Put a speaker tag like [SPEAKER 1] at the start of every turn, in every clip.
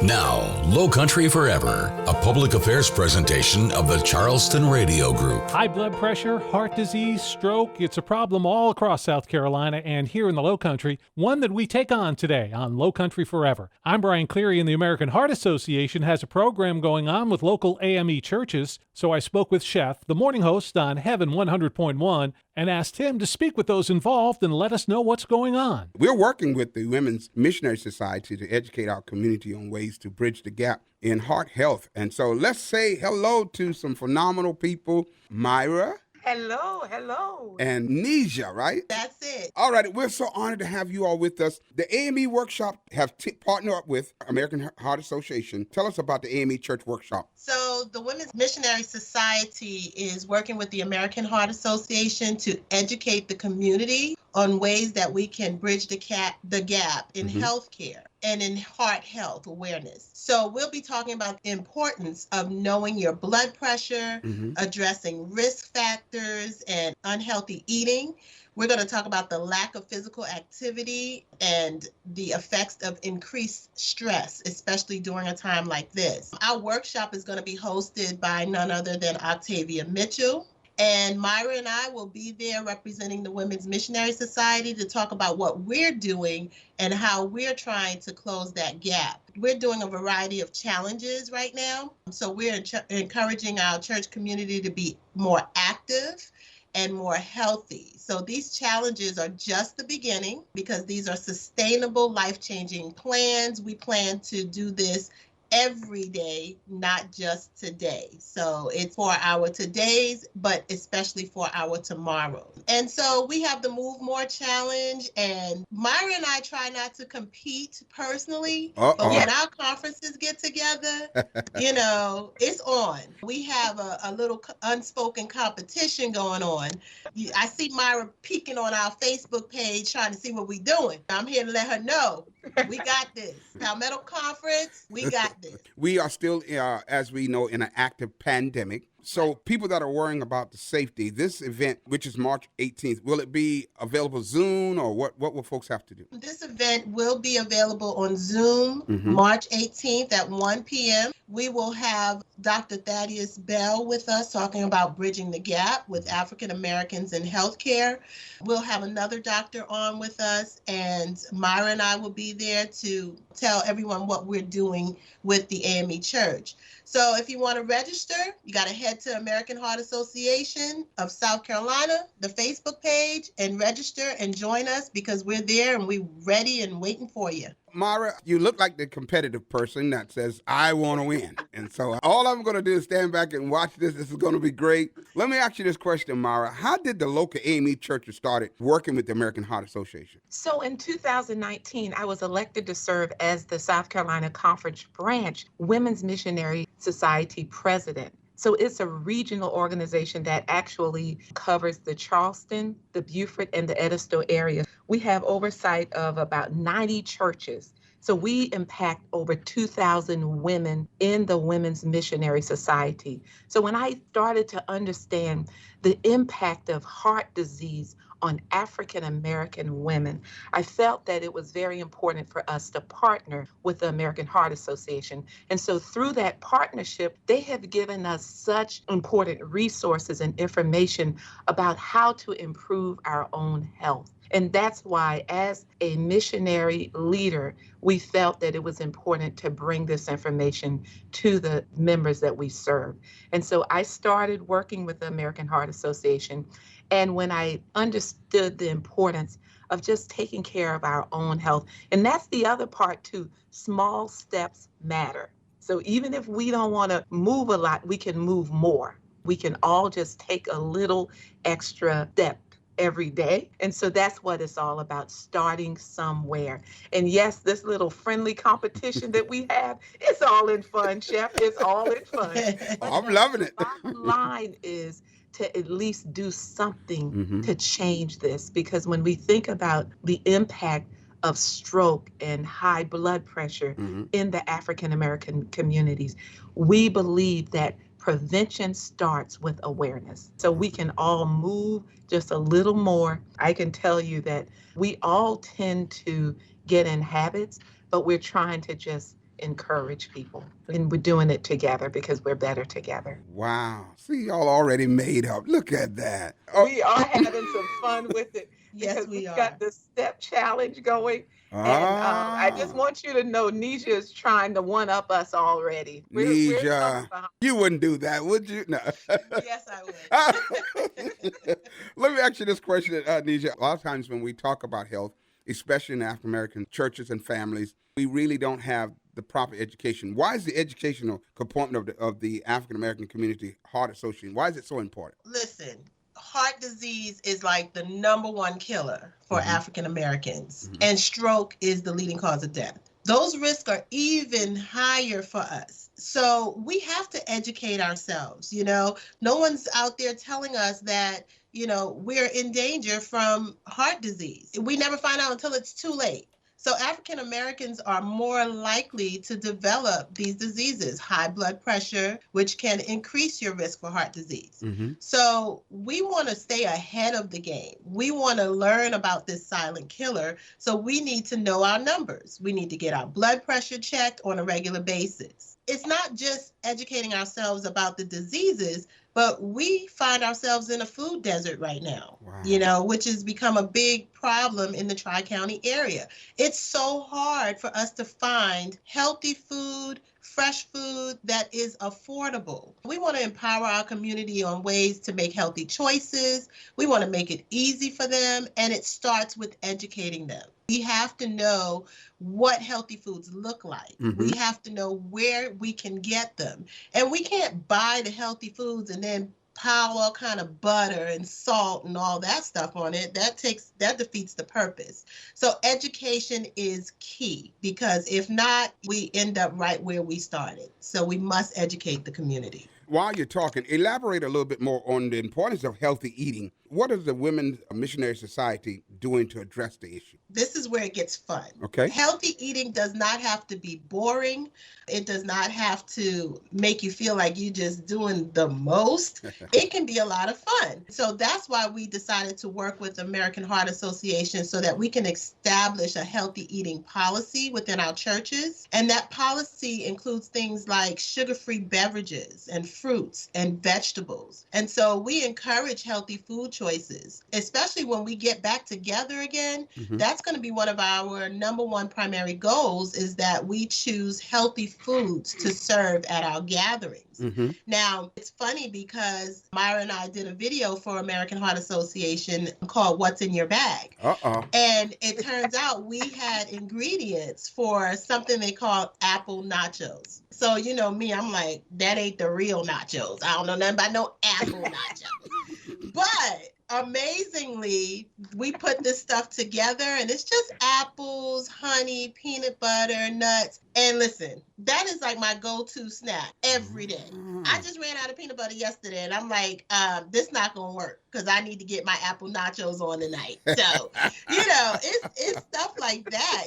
[SPEAKER 1] Now, Lowcountry Forever, a public affairs presentation of the Charleston Radio Group.
[SPEAKER 2] High blood pressure, heart disease, stroke, it's a problem all across South Carolina and here in the Lowcountry, one that we take on today on Lowcountry Forever. I'm Brian Cleary, and the American Heart Association has a program going on with local AME churches, so I spoke with Chef, the morning host on Heaven 100.1, and asked him to speak with those involved and let us know what's going on.
[SPEAKER 3] We're working with the Women's Missionary Society to educate our community on ways to bridge the gap in heart health. And so let's say hello to some phenomenal people. Myra.
[SPEAKER 4] Hello.
[SPEAKER 3] And Nisha, right?
[SPEAKER 4] That's it.
[SPEAKER 3] All right, we're so honored to have you all with us. The AME Workshop have partnered up with American Heart Association. Tell us about the AME Church Workshop.
[SPEAKER 4] So the Women's Missionary Society is working with the American Heart Association to educate the community on ways that we can bridge the gap in healthcare and in heart health awareness. So we'll be talking about the importance of knowing your blood pressure, addressing risk factors and unhealthy eating. We're going to talk about the lack of physical activity and the effects of increased stress, especially during a time like this. Our workshop is going to be hosted by none other than Octavia Mitchell. And Myra and I will be there representing the Women's Missionary Society to talk about what we're doing and how we're trying to close that gap. We're doing a variety of challenges right now. So we're encouraging our church community to be more active and more healthy. So these challenges are just the beginning because these are sustainable, life-changing plans. We plan to do this every day, not just today. So it's for our todays, but especially for our tomorrow. And so we have the Move More Challenge, and Myra and I try not to compete personally, but when our conferences get together, it's on. We have a little unspoken competition going on. I see Myra peeking on our Facebook page trying to see what we're doing. I'm here to let her know we got this. Palmetto Conference, we got this.
[SPEAKER 3] We are still, as we know, in an active pandemic. So people that are worrying about the safety, this event, which is March 18th, will it be available Zoom, or what will folks have to do?
[SPEAKER 4] This event will be available on Zoom March 18th at 1 p.m. We will have Dr. Thaddeus Bell with us talking about bridging the gap with African Americans in healthcare. We'll have another doctor on with us, and Myra and I will be there to tell everyone what we're doing with the AME Church. So if you want to register, you got to head to American Heart Association of South Carolina, the Facebook page, and register and join us because we're there and we're ready and waiting for you.
[SPEAKER 3] Myra, you look like the competitive person that says, I want to win. And so all I'm going to do is stand back and watch this. This is going to be great. Let me ask you this question, Myra. How did the local AME churches started working with the American Heart Association?
[SPEAKER 5] So in 2019, I was elected to serve as the South Carolina Conference Branch Women's Missionary Society president. So it's a regional organization that actually covers the Charleston, the Beaufort, and the Edisto area. We have oversight of about 90 churches. So we impact over 2,000 women in the Women's Missionary Society. So when I started to understand the impact of heart disease on African American women, I felt that it was very important for us to partner with the American Heart Association. And so through that partnership, they have given us such important resources and information about how to improve our own health. And that's why, as a missionary leader, we felt that it was important to bring this information to the members that we serve. And so I started working with the American Heart Association. And when I understood the importance of just taking care of our own health, and that's the other part too, small steps matter. So even if we don't want to move a lot, we can move more. We can all just take a little extra step every day. And so that's what it's all about, starting somewhere. And yes, this little friendly competition that we have, it's all in fun, Chef. It's all in fun.
[SPEAKER 3] I'm loving it.
[SPEAKER 5] The bottom line is to at least do something to change this, because when we think about the impact of stroke and high blood pressure in the African American communities, we believe that prevention starts with awareness. So we can all move just a little more. I can tell you that we all tend to get in habits, but we're trying to just encourage people. And we're doing it together because we're better together.
[SPEAKER 3] Wow. See, y'all already made up. Look at that. Oh.
[SPEAKER 5] We are having some fun with it
[SPEAKER 4] Yes,
[SPEAKER 5] because
[SPEAKER 4] we
[SPEAKER 5] we've
[SPEAKER 4] are.
[SPEAKER 5] got the step challenge going. And I just want you to know Nisha is trying to one-up us already. We're
[SPEAKER 3] Nisha,
[SPEAKER 5] behind.
[SPEAKER 3] you wouldn't do that, would you? No.
[SPEAKER 4] Yes, I would.
[SPEAKER 3] Let me ask you this question, Nisha. A lot of times when we talk about health, especially in African American churches and families, we really don't have the proper education. Why is the educational component of the African American Community Heart Association, why is it so important?
[SPEAKER 4] Listen, heart disease is like the number one killer for African Americans, and stroke is the leading cause of death. Those risks are even higher for us. So we have to educate ourselves. No one's out there telling us that, we're in danger from heart disease. We never find out until it's too late. So African Americans are more likely to develop these diseases, high blood pressure, which can increase your risk for heart disease. So we want to stay ahead of the game. We want to learn about this silent killer. So we need to know our numbers. We need to get our blood pressure checked on a regular basis. It's not just educating ourselves about the diseases, but we find ourselves in a food desert right now, which has become a big problem in the Tri-County area. It's so hard for us to find healthy food, fresh food that is affordable. We want to empower our community on ways to make healthy choices. We want to make it easy for them, and it starts with educating them. We have to know what healthy foods look like. We have to know where we can get them. And we can't buy the healthy foods and then pile all kind of butter and salt and all that stuff on it. That defeats the purpose. So education is key, because if not, we end up right where we started. So we must educate the community.
[SPEAKER 3] While you're talking, elaborate a little bit more on the importance of healthy eating. What is the Women's Missionary Society doing to address the issue?
[SPEAKER 4] This is where it gets fun.
[SPEAKER 3] Okay.
[SPEAKER 4] Healthy eating does not have to be boring. It does not have to make you feel like you're just doing the most. It can be a lot of fun. So that's why we decided to work with the American Heart Association so that we can establish a healthy eating policy within our churches. And that policy includes things like sugar-free beverages and fruits and vegetables. And so we encourage healthy food choices, especially when we get back together again. That's going to be one of our number one primary goals, is that we choose healthy foods to serve at our gatherings. Now, it's funny because Myra and I did a video for American Heart Association called What's in Your Bag? And it turns out we had ingredients for something they call apple nachos. So, me, I'm like, that ain't the real nachos. I don't know nothing about no apple nachos. But amazingly, we put this stuff together, and it's just apples, honey, peanut butter, nuts. And listen, that is like my go-to snack every day. I just ran out of peanut butter yesterday, and I'm like, this not gonna work because I need to get my apple nachos on tonight. So, it's stuff like that,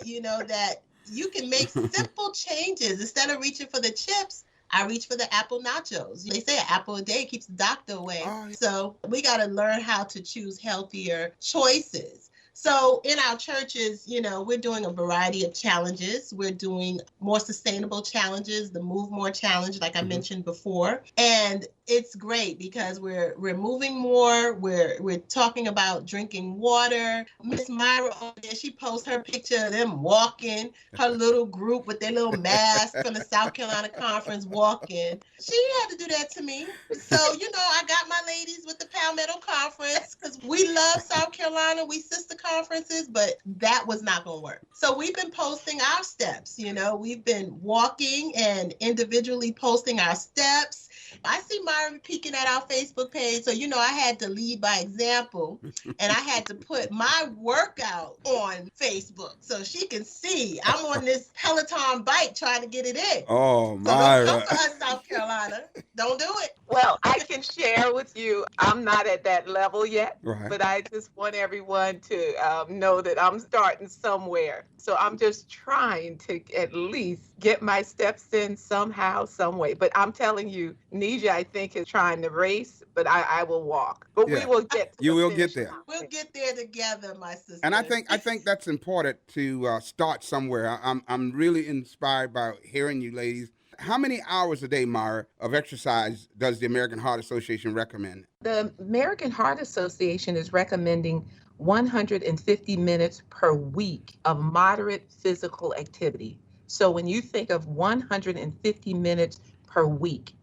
[SPEAKER 4] that you can make simple changes. Instead of reaching for the chips, I reach for the apple nachos. They say an apple a day keeps the doctor away. So we got to learn how to choose healthier choices. So in our churches, we're doing a variety of challenges. We're doing more sustainable challenges, the Move More challenge, like I mentioned before. And it's great because we're moving more. We're talking about drinking water. Miss Myra on there, she posts her picture of them walking, her little group with their little mask from the South Carolina Conference walking. She had to do that to me. So, I got my ladies with the Palmetto Conference because we love South Carolina. We sister conferences, but that was not going to work. So we've been posting our steps. We've been walking and individually posting our steps. I see Myra peeking at our Facebook page. So, I had to lead by example, and I had to put my workout on Facebook so she can see I'm on this Peloton bike trying to get it in.
[SPEAKER 3] Oh,
[SPEAKER 4] So
[SPEAKER 3] Myra.
[SPEAKER 4] don't come for us, South Carolina. Don't do it.
[SPEAKER 5] Well, I can share with you, I'm not at that level yet,
[SPEAKER 3] Right.
[SPEAKER 5] but I just want everyone to know that I'm starting somewhere. So I'm just trying to at least get my steps in somehow, some way. But I'm telling you, Nisha, I think, is trying to race, but I will walk. But we
[SPEAKER 3] Yeah.
[SPEAKER 5] will get to
[SPEAKER 3] You
[SPEAKER 5] the
[SPEAKER 3] will
[SPEAKER 5] finish
[SPEAKER 3] get there.
[SPEAKER 5] line.
[SPEAKER 4] We'll get there together, my sister.
[SPEAKER 3] And I think that's important to start somewhere. I'm really inspired by hearing you ladies. How many hours a day, Mara, of exercise does the American Heart Association recommend?
[SPEAKER 5] The American Heart Association is recommending 150 minutes per week of moderate physical activity. So when you think of 150 minutes per week,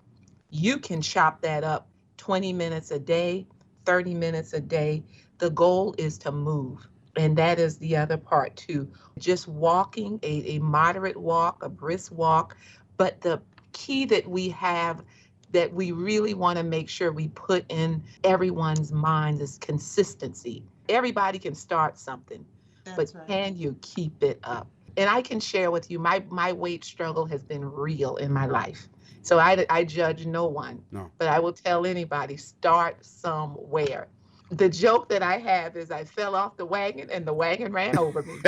[SPEAKER 5] you can chop that up 20 minutes a day, 30 minutes a day. The goal is to move. And that is the other part too. Just walking, a moderate walk, a brisk walk. But the key that we have that we really want to make sure we put in everyone's mind is consistency. Everybody can start something, but can you keep it up? And I can share with you, my weight struggle has been real in my life. So I judge no one, but I will tell anybody, start somewhere. The joke that I have is I fell off the wagon and the wagon ran over me.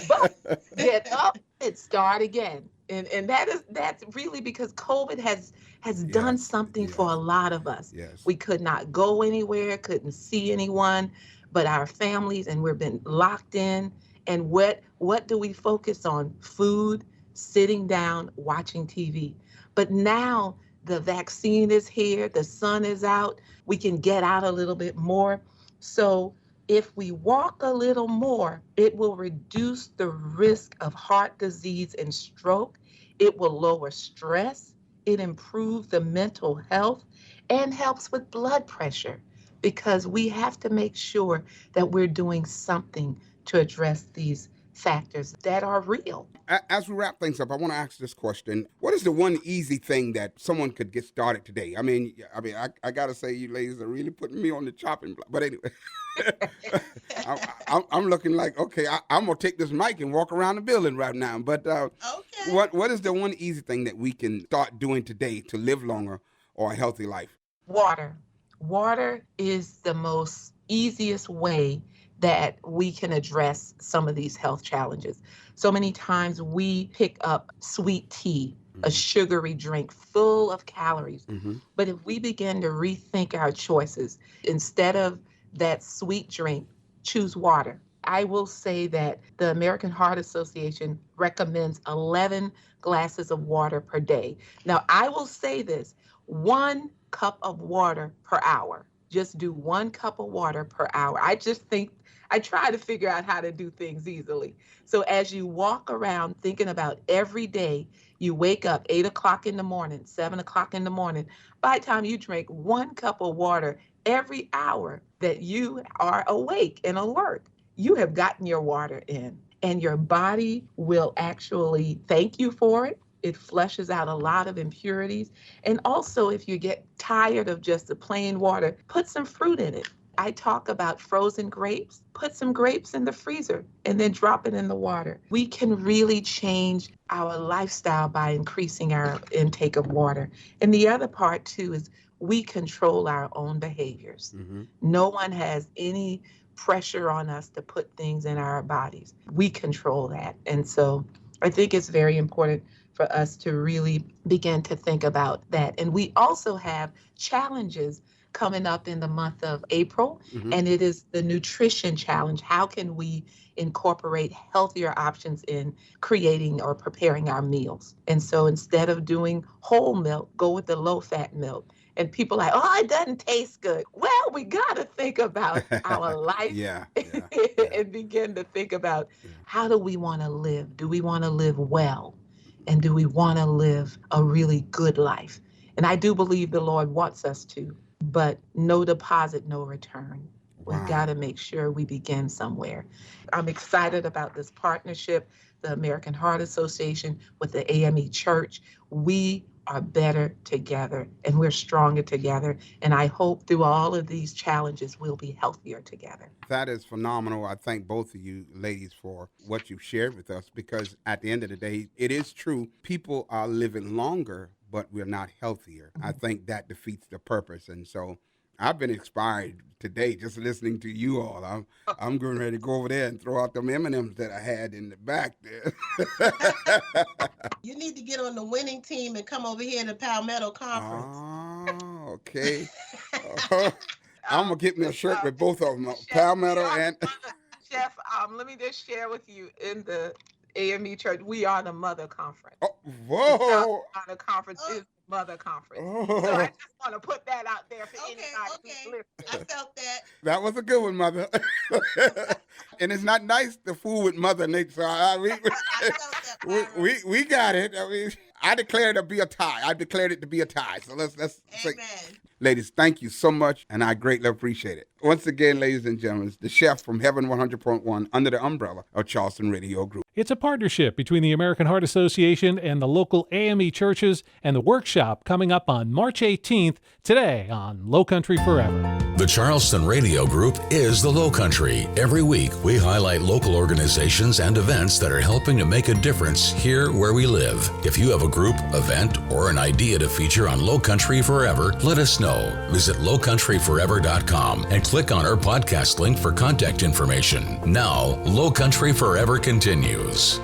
[SPEAKER 5] But get up and start again. And that's really because COVID has done something for a lot of us.
[SPEAKER 3] Yes.
[SPEAKER 5] We could not go anywhere, couldn't see anyone, but our families, and we've been locked in. And what do we focus on? Food, sitting down, watching TV. But now the vaccine is here, the sun is out, we can get out a little bit more. So if we walk a little more, it will reduce the risk of heart disease and stroke. It will lower stress. It improves the mental health and helps with blood pressure, because we have to make sure that we're doing something to address these factors that are real.
[SPEAKER 3] As we wrap things up, I want to ask this question. What is the one easy thing that someone could get started today? I got to say, you ladies are really putting me on the chopping block. But anyway, I'm looking like, okay, I'm going to take this mic and walk around the building right now. But
[SPEAKER 4] Okay.
[SPEAKER 3] what is the one easy thing that we can start doing today to live longer or a healthy life?
[SPEAKER 5] Water. Water is the most easiest way that we can address some of these health challenges. So many times we pick up sweet tea, a sugary drink full of calories. But if we begin to rethink our choices, instead of that sweet drink, choose water. I will say that the American Heart Association recommends 11 glasses of water per day. Now, I will say this, 1 cup of water per hour. Just do 1 cup of water per hour. I try to figure out how to do things easily. So as you walk around thinking about every day, you wake up 8 o'clock in the morning, 7 o'clock in the morning. By the time you drink 1 cup of water every hour that you are awake and alert, you have gotten your water in, and your body will actually thank you for it. It flushes out a lot of impurities. And also, if you get tired of just the plain water, put some fruit in it. I talk about frozen grapes. Put some grapes in the freezer and then drop it in the water. We can really change our lifestyle by increasing our intake of water. And the other part, too, is we control our own behaviors. No one has any pressure on us to put things in our bodies. We control that. And so I think it's very important for us to really begin to think about that. And we also have challenges coming up in the month of April, and it is the nutrition challenge. How can we incorporate healthier options in creating or preparing our meals? And so instead of doing whole milk, go with the low-fat milk. And people are like, oh, it doesn't taste good. Well, we got to think about our life and begin to think about how do we want to live? Do we want to live well? And do we want to live a really good life? And I do believe the Lord wants us to, but no deposit, no return. We've got to make sure we begin somewhere. I'm excited about this partnership, the American Heart Association with the AME Church. We are better together and we're stronger together. And I hope through all of these challenges, we'll be healthier together.
[SPEAKER 3] That is phenomenal. I thank both of you ladies for what you've shared with us, because at the end of the day, it is true. People are living longer, but we're not healthier. I think that defeats the purpose. And so I've been inspired today just listening to you all. I'm getting ready to go over there and throw out them M&Ms that I had in the back there.
[SPEAKER 4] You need to get on the winning team and come over here to Palmetto Conference.
[SPEAKER 3] Oh, okay. I'm going to get me a shirt with both of them, Palmetto and...
[SPEAKER 5] Chef, let me just share with you, in the AME Church, we are the mother conference.
[SPEAKER 3] Oh, whoa!
[SPEAKER 5] The conference is the mother conference.
[SPEAKER 3] Oh.
[SPEAKER 5] So I just want to put that out there for anybody who's listening.
[SPEAKER 4] I felt that.
[SPEAKER 3] That was a good one, Mother. And it's not nice to fool with Mother Nature. So
[SPEAKER 4] I felt that.
[SPEAKER 3] we got it. I mean, I declared it to be a tie. I declared it to be a tie. So let's say, ladies, thank you so much, and I greatly appreciate it. Once again, ladies and gentlemen, the chef from Heaven 100.1 under the umbrella of Charleston Radio Group.
[SPEAKER 2] It's a partnership between the American Heart Association and the local AME churches, and the workshop coming up on March 18th, today on Lowcountry Forever.
[SPEAKER 1] The Charleston Radio Group is the Lowcountry. Every week, we highlight local organizations and events that are helping to make a difference here where we live. If you have a group, event, or an idea to feature on Lowcountry Forever, let us know. Visit lowcountryforever.com and click on our podcast link for contact information. Now, Lowcountry Forever continues.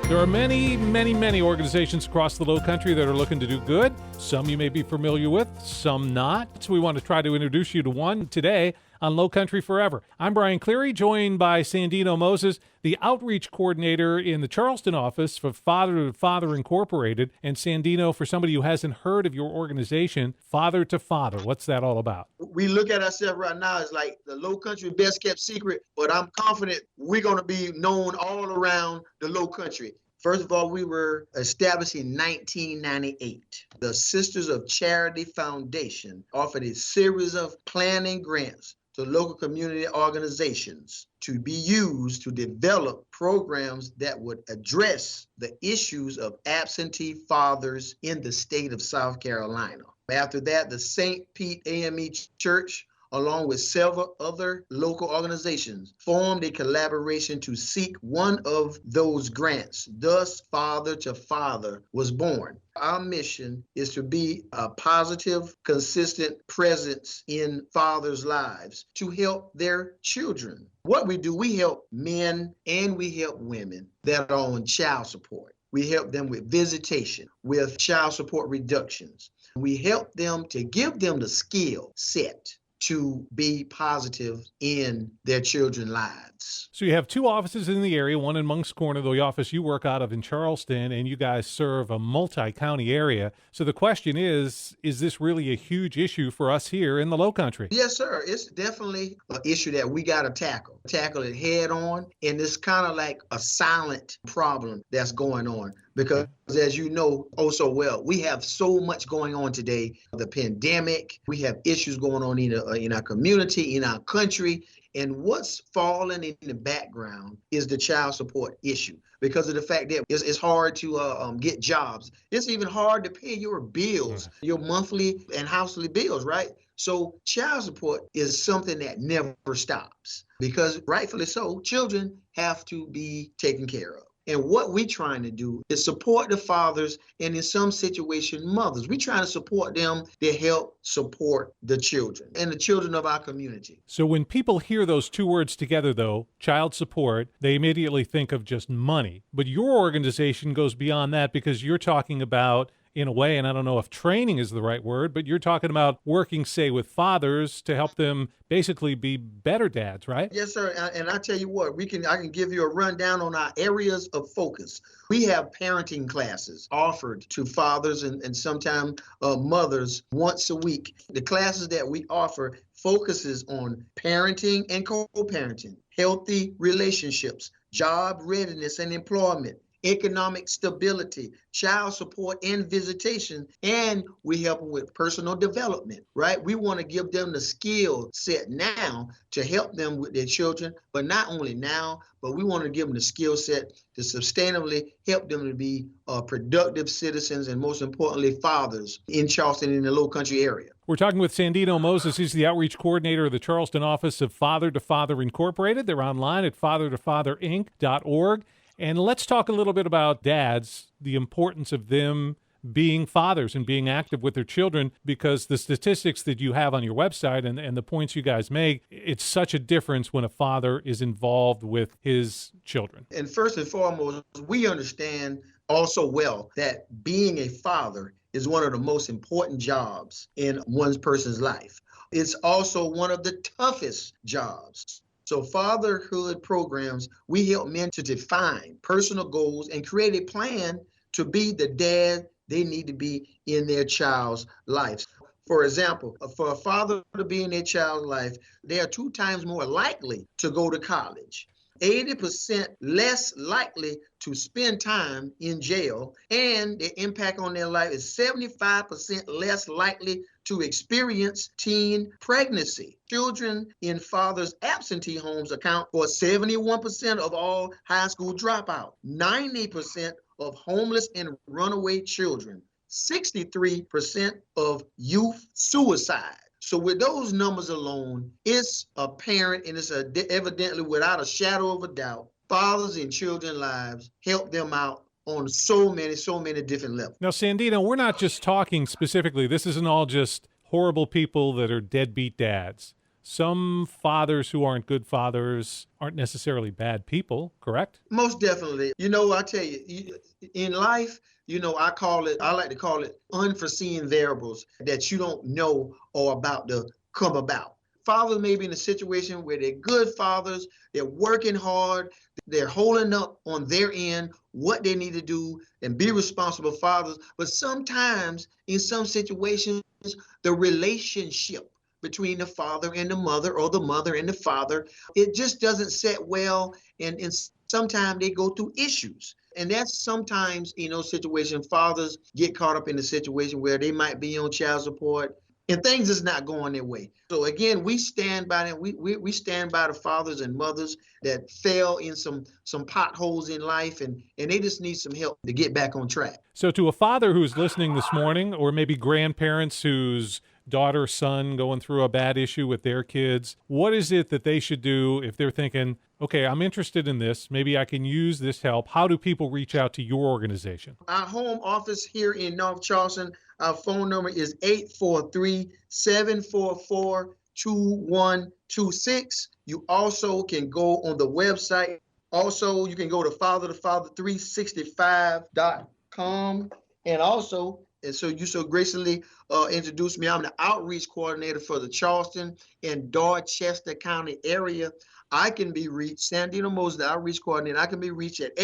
[SPEAKER 2] There are many, many, many organizations across the Lowcountry that are looking to do good. Some you may be familiar with, some not. So we want to try to introduce you to one today on Lowcountry Forever. I'm Brian Cleary, joined by Sandino Moses, the outreach coordinator in the Charleston office for Father to Father Incorporated. And Sandino, for somebody who hasn't heard of your organization, Father to Father, what's that all about?
[SPEAKER 6] We look at ourselves right now as like the Lowcountry best kept secret, but I'm confident we're going to be known all around the Lowcountry. First of all, we were established in 1998. The Sisters of Charity Foundation offered a series of planning grants to local community organizations to be used to develop programs that would address the issues of absentee fathers in the state of South Carolina. After that, the St. Pete AME Church, along with several other local organizations, formed a collaboration to seek one of those grants. Thus, Father to Father was born. Our mission is to be a positive, consistent presence in fathers' lives to help their children. What we do, we help men and we help women that are on child support. We help them with visitation, with child support reductions. We help them to give them the skill set to be positive in their children's lives.
[SPEAKER 2] So you have two offices in the area, one in Moncks Corner, the office you work out of in Charleston, and you guys serve a multi-county area. So the question is this really a huge issue for us here in the Lowcountry?
[SPEAKER 6] Yes, sir. It's definitely an issue that we got to tackle it head on. And it's kind of like a silent problem that's going on. Because as you know oh so well, we have so much going on today. The pandemic, we have issues going on in our community, in our country. And what's falling in the background is the child support issue because of the fact that it's hard to get jobs. It's even hard to pay your bills, your monthly and hourly bills, right? So child support is something that never stops because rightfully so, children have to be taken care of. And what we're trying to do is support the fathers and in some situation, mothers. We're trying to support them to help support the children and the children of our community.
[SPEAKER 2] So when people hear those two words together, though, child support, they immediately think of just money. But your organization goes beyond that because you're talking about, in a way, and I don't know if training is the right word, but you're talking about working, say, with fathers to help them basically be better dads, right?
[SPEAKER 6] Yes, sir. And I tell you what, I can give you a rundown on our areas of focus. We have parenting classes offered to fathers and sometimes mothers once a week. The classes that we offer focuses on parenting and co-parenting, healthy relationships, job readiness and employment, economic stability, child support and visitation, and we help them with personal development, right? We want to give them the skill set now to help them with their children, but not only now, but we want to give them the skill set to sustainably help them to be productive citizens and most importantly, fathers in Charleston in the Lowcountry area.
[SPEAKER 2] We're talking with Sandino Moses. He's the outreach coordinator of the Charleston office of Father to Father Incorporated. They're online at fathertofatherinc.org. And let's talk a little bit about dads, the importance of them being fathers and being active with their children, because the statistics that you have on your website and the points you guys make, it's such a difference when a father is involved with his children.
[SPEAKER 6] And first and foremost, we understand also well that being a father is one of the most important jobs in one person's life. It's also one of the toughest jobs. So fatherhood programs, we help men to define personal goals and create a plan to be the dad they need to be in their child's life. For example, for a father to be in their child's life, they are 2 times more likely to go to college, 80% less likely to spend time in jail, and the impact on their life is 75% less likely to experience teen pregnancy. Children in fathers' absentee homes account for 71% of all high school dropouts, 90% of homeless and runaway children, 63% of youth suicide. So with those numbers alone, it's apparent and it's evidently without a shadow of a doubt, fathers in children's lives help them out on so many different levels.
[SPEAKER 2] Now, Sandino, we're not just talking specifically, this isn't all just horrible people that are deadbeat dads. Some fathers who aren't good fathers aren't necessarily bad people, correct?
[SPEAKER 6] Most definitely. I tell you, in life, I like to call it unforeseen variables that you don't know or about to come about. Fathers may be in a situation where they're good fathers, they're working hard, they're holding up on their end what they need to do and be responsible fathers. But sometimes in some situations, the relationship between the father and the mother or the mother and the father, it just doesn't set well. And sometimes they go through issues. And that's sometimes, situation, fathers get caught up in a situation where they might be on child support and things is not going their way. So again, we stand by them. We stand by the fathers and mothers that fell in some potholes in life and they just need some help to get back on track.
[SPEAKER 2] So to a father who's listening this morning, or maybe grandparents whose daughter, son going through a bad issue with their kids, what is it that they should do if they're thinking, okay, I'm interested in this, maybe I can use this help? How do people reach out to your organization?
[SPEAKER 6] Our home office here in North Charleston, our phone number is 843-744-2126. You also can go on the website. Also, you can go to fathertothather365.com. And so you so graciously introduced me. I'm the outreach coordinator for the Charleston and Dorchester County area. I can be reached, Sandino Moses, the outreach coordinator. I can be reached at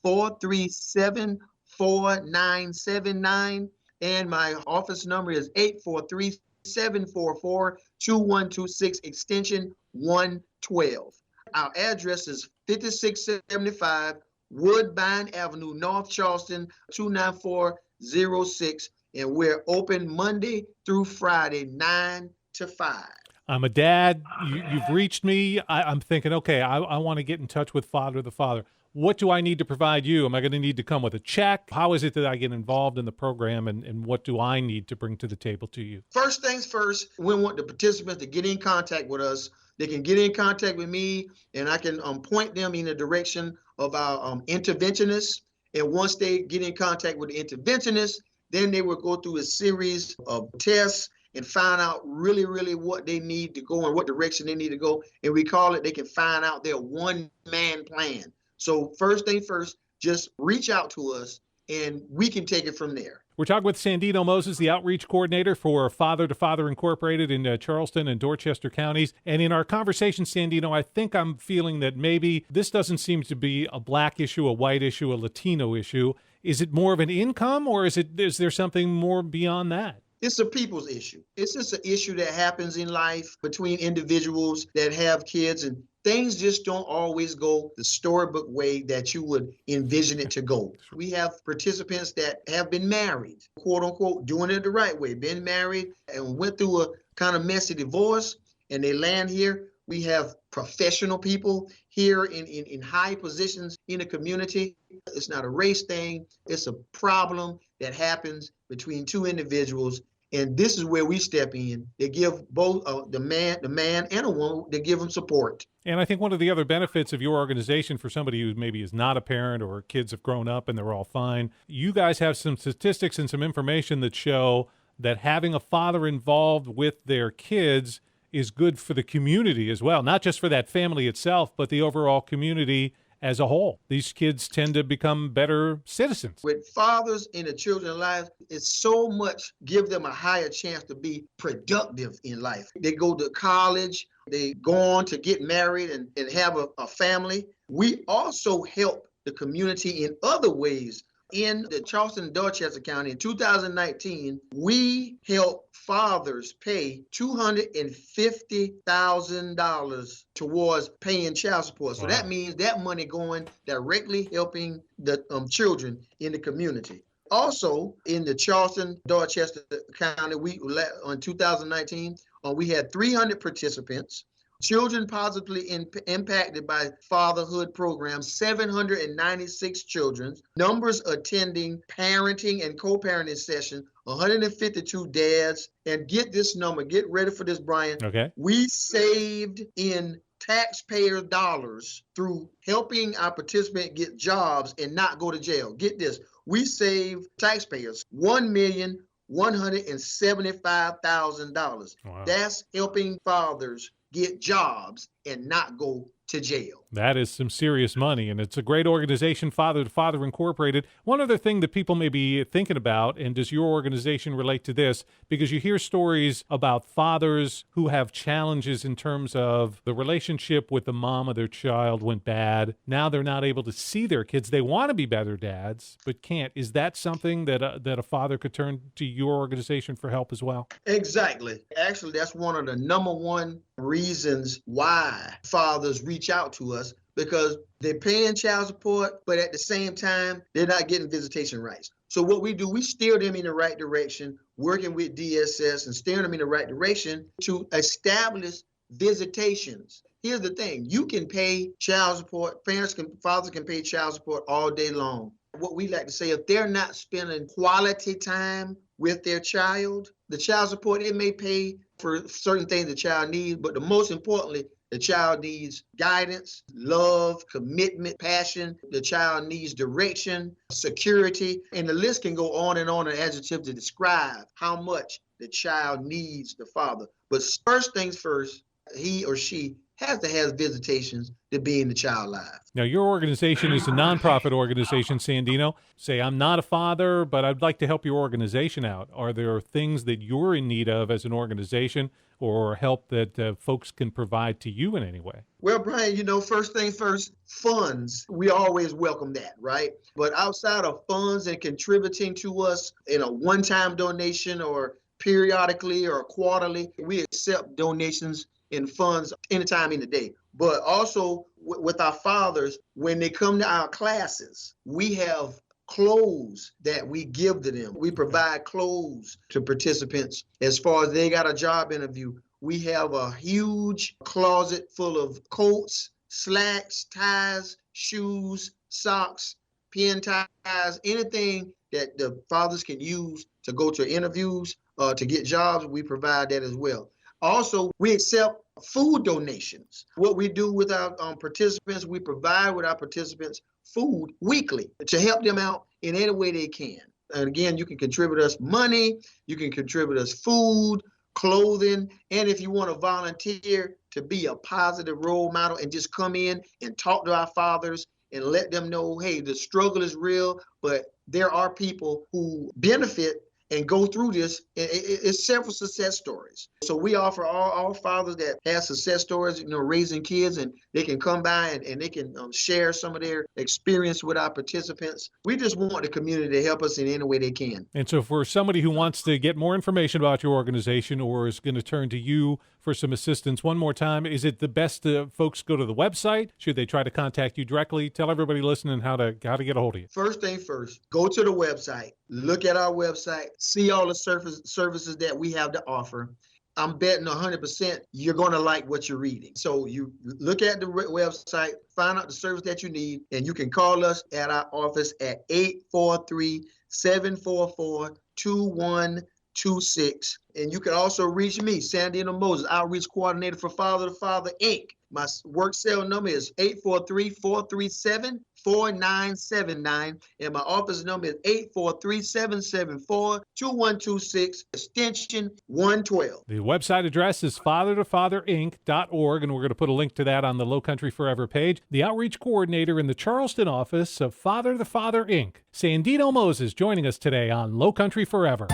[SPEAKER 6] 843-437-4979. And my office number is 843-744-2126, extension 112. Our address is 5675 Woodbine Avenue, North Charleston, 29406. And we're open Monday through Friday, 9 to 5.
[SPEAKER 2] I'm a dad. You've reached me. I'm thinking, okay, I want to get in touch with the father. What do I need to provide you? Am I going to need to come with a check? How is it that I get involved in the program, and what do I need to bring to the table to you?
[SPEAKER 6] First things first, we want the participants to get in contact with us. They can get in contact with me, and I can point them in the direction of our interventionists. And once they get in contact with the interventionists, then they will go through a series of tests and find out really what they need to go and what direction they need to go. And we call it, they can find out their one-man plan. So first thing first, just reach out to us and we can take it from there.
[SPEAKER 2] We're talking with Sandino Moses, the outreach coordinator for Father to Father Incorporated in Charleston and Dorchester counties. And in our conversation, Sandino, I think I'm feeling that maybe this doesn't seem to be a black issue, a white issue, a Latino issue. Is it more of an income, or is there something more beyond that?
[SPEAKER 6] It's a people's issue. It's just an issue that happens in life between individuals that have kids, and things just don't always go the storybook way that you would envision it to go. We have participants that have been married, quote unquote, doing it the right way, been married and went through a kind of messy divorce, and they land here. We have professional people here in high positions in the community. It's not a race thing. It's a problem that happens between two individuals. And this is where we step in. They give both the man and a woman, they give them support.
[SPEAKER 2] And I think one of the other benefits of your organization for somebody who maybe is not a parent or kids have grown up and they're all fine, you guys have some statistics and some information that show that having a father involved with their kids is good for the community as well, not just for that family itself, but the overall community as a whole. These kids tend to become better citizens.
[SPEAKER 6] With fathers in the children's lives, it's so much give them a higher chance to be productive in life. They go to college, they go on to get married and have a family. We also help the community in other ways. In the Charleston and Dorchester County in 2019, we helped fathers pay $250,000 towards paying child support. So that means that money going directly helping the children in the community. Also, in the Charleston, Dorchester County, in 2019, we had 300 participants. Children positively impacted by fatherhood programs, 796 children. Numbers attending parenting and co-parenting sessions, 152 dads. And get this number, get ready for this, Brian.
[SPEAKER 2] Okay. We
[SPEAKER 6] saved in taxpayer dollars through helping our participants get jobs and not go to jail. Get this, we saved taxpayers $1,175,000.
[SPEAKER 2] Wow.
[SPEAKER 6] That's helping fathers get jobs and not go to jail.
[SPEAKER 2] That is some serious money, and it's a great organization, Father to Father Incorporated. One other thing that people may be thinking about, and does your organization relate to this? Because you hear stories about fathers who have challenges in terms of the relationship with the mom of their child went bad. Now they're not able to see their kids. They want to be better dads, but can't. Is that something that a father could turn to your organization for help as well?
[SPEAKER 6] Exactly. Actually, that's one of the number one reasons why fathers reach out to us, because they're paying child support, but at the same time, they're not getting visitation rights. So what we do, we steer them in the right direction, working with DSS and steering them in the right direction to establish visitations. Here's the thing, you can pay child support, fathers can pay child support all day long. What we like to say, if they're not spending quality time with their child, the child support, it may pay for certain things the child needs, but the most importantly, the child needs guidance, love, commitment, passion. The child needs direction, security, and the list can go on and on, an adjective to describe how much the child needs the father. But first things first, he or she has to have visitations to be in the child's life.
[SPEAKER 2] Now, your organization is a nonprofit organization, Sandino. Say, I'm not a father, but I'd like to help your organization out. Are there things that you're in need of as an organization or help that folks can provide to you in any way?
[SPEAKER 6] Well, Brian, first things first, funds. We always welcome that, right? But outside of funds and contributing to us in a one-time donation or periodically or quarterly, we accept donations in funds anytime in the day. But also with our fathers, when they come to our classes, we have clothes that we give to them. We provide clothes to participants. As far as they got a job interview, we have a huge closet full of coats, slacks, ties, shoes, socks, pin ties, anything that the fathers can use to go to interviews, to get jobs, we provide that as well. Also, we accept food donations. What we do with our participants, we provide with our participants food weekly to help them out in any way they can. And again, you can contribute us money, you can contribute us food, clothing, and if you want to volunteer to be a positive role model and just come in and talk to our fathers and let them know, hey, the struggle is real, but there are people who benefit and go through this. It's several success stories. So we offer all fathers that have success stories, raising kids, and they can come by and they can share some of their experience with our participants. We just want the community to help us in any way they can.
[SPEAKER 2] And so for somebody who wants to get more information about your organization or is going to turn to you for some assistance, one more time, is it the best folks go to the website? Should they try to contact you directly? Tell everybody listening how to get a hold of you.
[SPEAKER 6] First thing first, go to the website, look at our website, see all the services that we have to offer. I'm betting 100% you're going to like what you're reading. So you look at the website, find out the service that you need, and you can call us at our office at 843-744-2122. 2126. And you can also reach me, Sandino Moses, Outreach Coordinator for Father to Father, Inc. My work cell number is 843-437-4979. And my office number is 843-774-2126, extension 112.
[SPEAKER 2] The website address is fathertofatherinc.org, and we're going to put a link to that on the Lowcountry Forever page. The outreach coordinator in the Charleston office of Father to Father Inc., Sandino Moses, joining us today on Lowcountry Forever.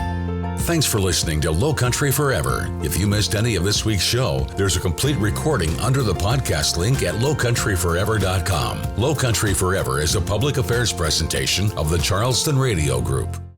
[SPEAKER 1] Thanks for listening to Lowcountry Forever. If you missed any of this week's show, there's a complete recording under the podcast link at lowcountryforever.com. Lowcountry Forever is a public affairs presentation of the Charleston Radio Group.